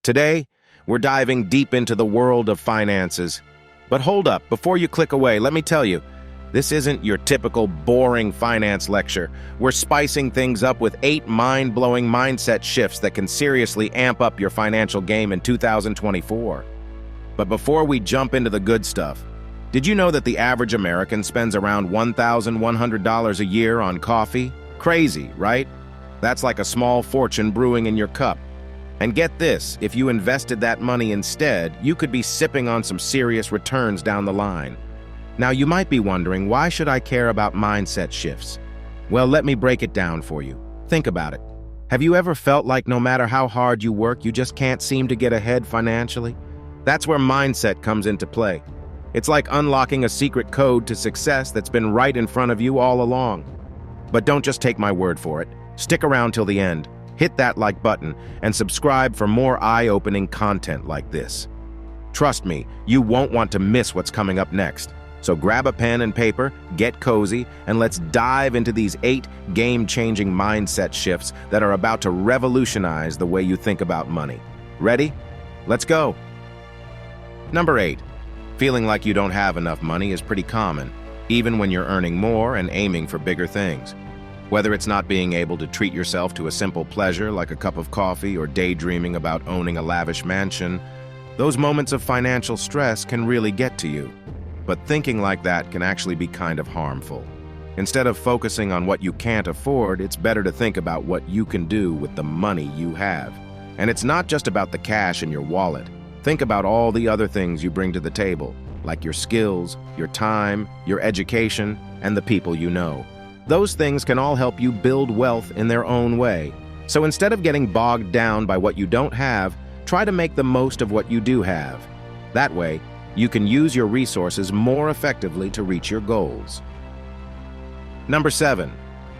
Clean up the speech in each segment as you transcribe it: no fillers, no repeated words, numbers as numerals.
Today, we're diving deep into the world of finances. But hold up, before you click away, let me tell you, this isn't your typical boring finance lecture. We're spicing things up with 8 mind-blowing mindset shifts that can seriously amp up your financial game in 2024. But before we jump into the good stuff, did you know that the average American spends around $1,100 a year on coffee? Crazy, right? That's like a small fortune brewing in your cup. And get this, if you invested that money instead, you could be sipping on some serious returns down the line. Now, you might be wondering, why should I care about mindset shifts? Well, let me break it down for you. Think about it. Have you ever felt like no matter how hard you work, you just can't seem to get ahead financially? That's where mindset comes into play. It's like unlocking a secret code to success that's been right in front of you all along. But don't just take my word for it. Stick around till the end. Hit that like button and subscribe for more eye-opening content like this. Trust me, you won't want to miss what's coming up next. So grab a pen and paper, get cozy, and let's dive into these 8 game-changing mindset shifts that are about to revolutionize the way you think about money. Ready? Let's go. Number 8. Feeling like you don't have enough money is pretty common, even when you're earning more and aiming for bigger things. Whether it's not being able to treat yourself to a simple pleasure like a cup of coffee or daydreaming about owning a lavish mansion, those moments of financial stress can really get to you. But thinking like that can actually be kind of harmful. Instead of focusing on what you can't afford, it's better to think about what you can do with the money you have. And it's not just about the cash in your wallet. Think about all the other things you bring to the table, like your skills, your time, your education, and the people you know. Those things can all help you build wealth in their own way. So instead of getting bogged down by what you don't have, try to make the most of what you do have. That way, you can use your resources more effectively to reach your goals. Number 7.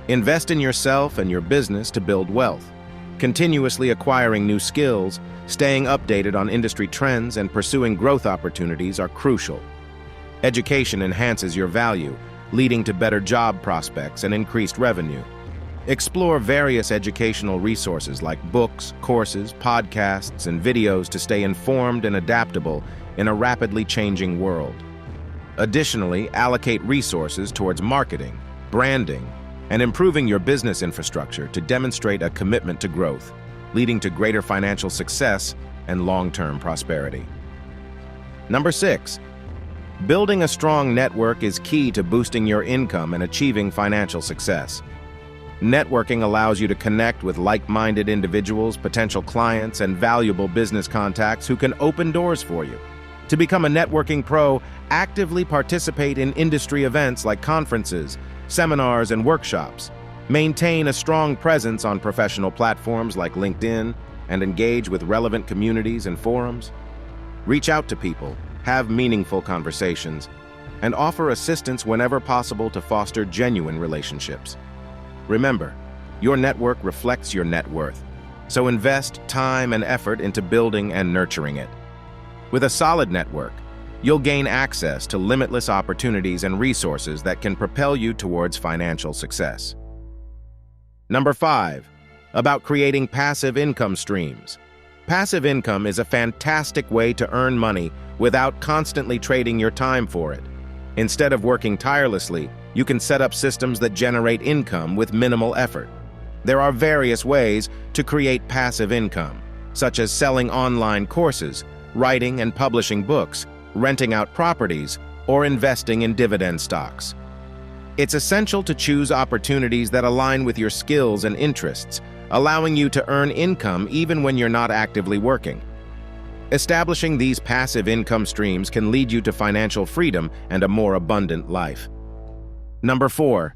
Invest in yourself and your business to build wealth. Continuously acquiring new skills, staying updated on industry trends, and pursuing growth opportunities are crucial. Education enhances your value, leading to better job prospects and increased revenue. Explore various educational resources like books, courses, podcasts, and videos to stay informed and adaptable in a rapidly changing world. Additionally, allocate resources towards marketing, branding, and improving your business infrastructure to demonstrate a commitment to growth, leading to greater financial success and long-term prosperity. Number 6. Building a strong network is key to boosting your income and achieving financial success. Networking allows you to connect with like-minded individuals, potential clients, and valuable business contacts who can open doors for you. To become a networking pro, actively participate in industry events like conferences, seminars, and workshops. Maintain a strong presence on professional platforms like LinkedIn and engage with relevant communities and forums. Reach out to people, have meaningful conversations, and offer assistance whenever possible to foster genuine relationships. Remember, your network reflects your net worth, so invest time and effort into building and nurturing it. With a solid network, you'll gain access to limitless opportunities and resources that can propel you towards financial success. Number 5. About creating passive income streams. Passive income is a fantastic way to earn money without constantly trading your time for it. Instead of working tirelessly, you can set up systems that generate income with minimal effort. There are various ways to create passive income, such as selling online courses, writing and publishing books, renting out properties, or investing in dividend stocks. It's essential to choose opportunities that align with your skills and interests, allowing you to earn income even when you're not actively working. Establishing these passive income streams can lead you to financial freedom and a more abundant life. Number 4.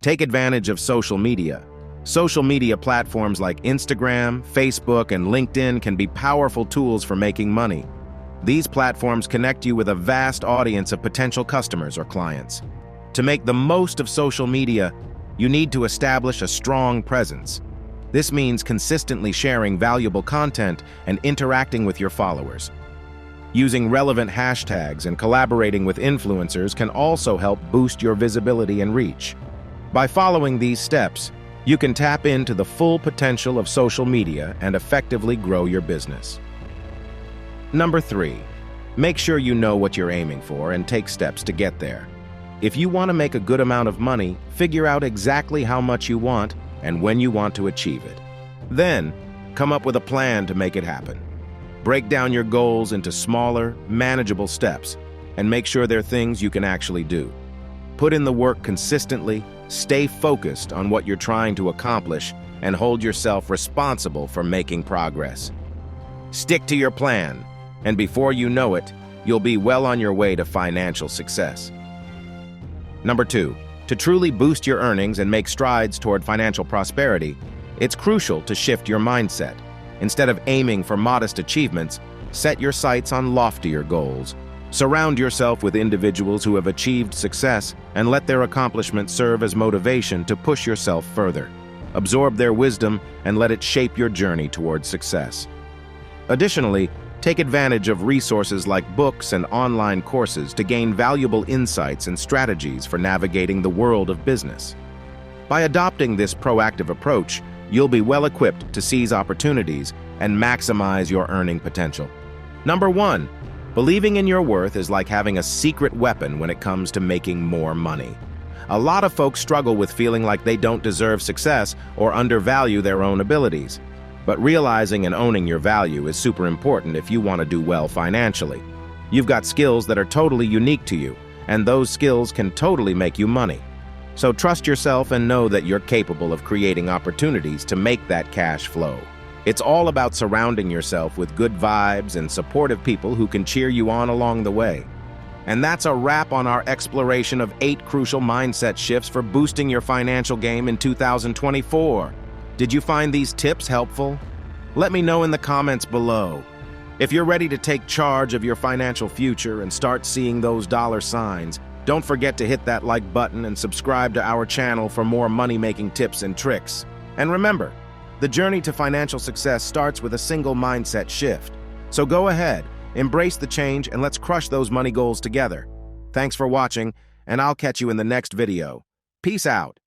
Take advantage of social media. Social media platforms like Instagram, Facebook, and LinkedIn can be powerful tools for making money. These platforms connect you with a vast audience of potential customers or clients. To make the most of social media, you need to establish a strong presence. This means consistently sharing valuable content and interacting with your followers. Using relevant hashtags and collaborating with influencers can also help boost your visibility and reach. By following these steps, you can tap into the full potential of social media and effectively grow your business. Number 3, make sure you know what you're aiming for and take steps to get there. If you want to make a good amount of money, figure out exactly how much you want and when you want to achieve it. Then, come up with a plan to make it happen. Break down your goals into smaller, manageable steps and make sure they're things you can actually do. Put in the work consistently, stay focused on what you're trying to accomplish, and hold yourself responsible for making progress. Stick to your plan, and before you know it, you'll be well on your way to financial success. Number 2, to truly boost your earnings and make strides toward financial prosperity, it's crucial to shift your mindset. Instead of aiming for modest achievements, set your sights on loftier goals. Surround yourself with individuals who have achieved success and let their accomplishments serve as motivation to push yourself further. Absorb their wisdom and let it shape your journey towards success. Additionally, take advantage of resources like books and online courses to gain valuable insights and strategies for navigating the world of business. By adopting this proactive approach, you'll be well equipped to seize opportunities and maximize your earning potential. Number 1, believing in your worth is like having a secret weapon when it comes to making more money. A lot of folks struggle with feeling like they don't deserve success or undervalue their own abilities. But realizing and owning your value is super important if you want to do well financially. You've got skills that are totally unique to you, and those skills can totally make you money. So trust yourself and know that you're capable of creating opportunities to make that cash flow. It's all about surrounding yourself with good vibes and supportive people who can cheer you on along the way. And that's a wrap on our exploration of 8 crucial mindset shifts for boosting your financial game in 2024. Did you find these tips helpful? Let me know in the comments below. If you're ready to take charge of your financial future and start seeing those dollar signs, don't forget to hit that like button and subscribe to our channel for more money-making tips and tricks. And remember, the journey to financial success starts with a single mindset shift. So go ahead, embrace the change, and let's crush those money goals together. Thanks for watching, and I'll catch you in the next video. Peace out.